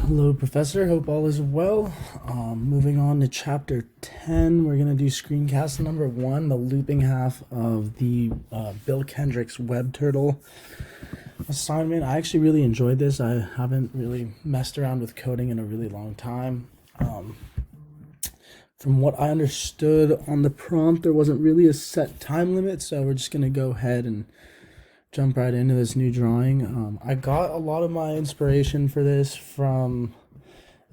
Hello, Professor. Hope all is well. Moving on to Chapter 10, we're going to do screencast number 1, the looping half of the Bill Kendrick's WebTurtle assignment. I actually really enjoyed this. I haven't really messed around with coding in a really long time. From what I understood on the prompt, there wasn't really a set time limit, so we're just going to go ahead and jump right into this new drawing. I got a lot of my inspiration for this from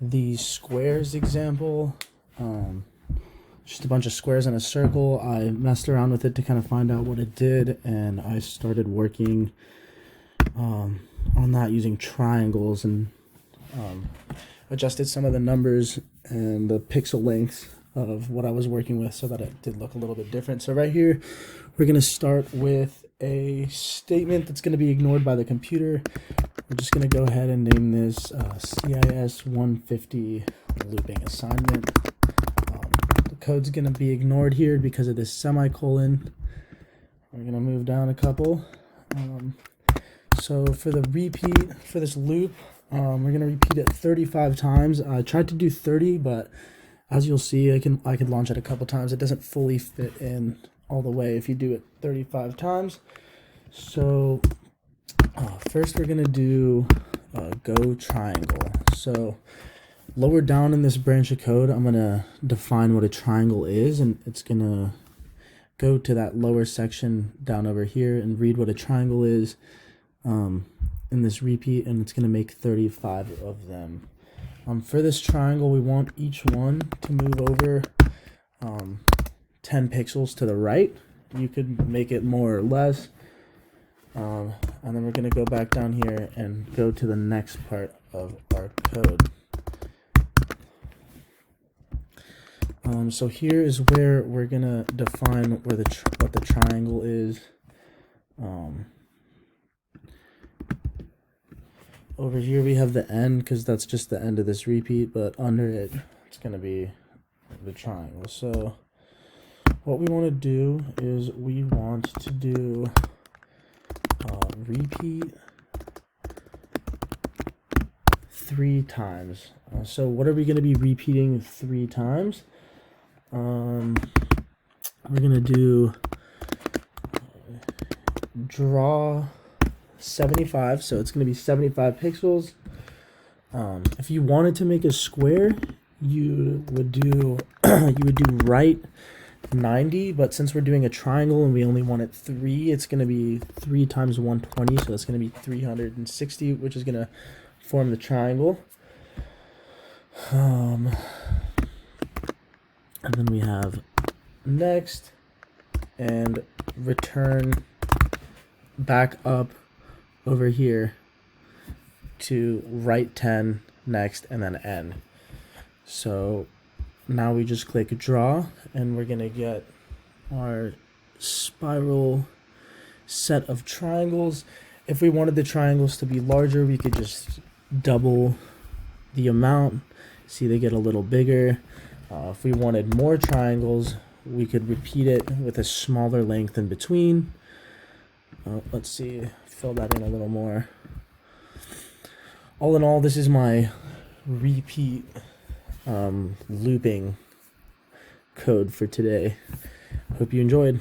the squares example. Just a bunch of squares in a circle. I messed around with it to kind of find out what it did, and I started working on that using triangles and adjusted some of the numbers and the pixel lengths of what I was working with so that it did look a little bit different. So right here, we're going to start with a statement that's going to be ignored by the computer. We're just going to go ahead and name this CIS 150 looping assignment. The code's going to be ignored here because of this semicolon. We're going to move down a couple. So for the repeat, for this loop, we're going to repeat it 35 times. I tried to do 30, but as you'll see, I could launch it a couple times. It doesn't fully fit in all the way if you do it 35 times. So first we're going to do go triangle. So lower down in this branch of code, I'm going to define what a triangle is, and it's going to go to that lower section down over here and read what a triangle is in this repeat, and it's going to make 35 of them. For this triangle, we want each one to move over 10 pixels to the right. You could make it more or less. And then we're going to go back down here and go to the next part of our code. So here is where we're going to define where what the triangle is. Over here we have the end because that's just the end of this repeat, but under it, it's going to be the triangle. So what we want to do is we want to do repeat 3 times. So what are we going to be repeating 3 times? We're going to do draw 75, so it's going to be 75 pixels. If you wanted to make a square, you would do right 90, but since we're doing a triangle and we only want it 3, it's going to be 3 times 120, so it's going to be 360, which is going to form the triangle. And then we have next and return back up over here to right 10 next and then end. So now we just click draw and we're gonna get our spiral set of triangles. If we wanted the triangles to be larger, we could just double the amount. See, they get a little bigger. If we wanted more triangles, we could repeat it with a smaller length in between. Let's see, fill that in a little more. All in all, this is my repeat looping code for today. Hope you enjoyed.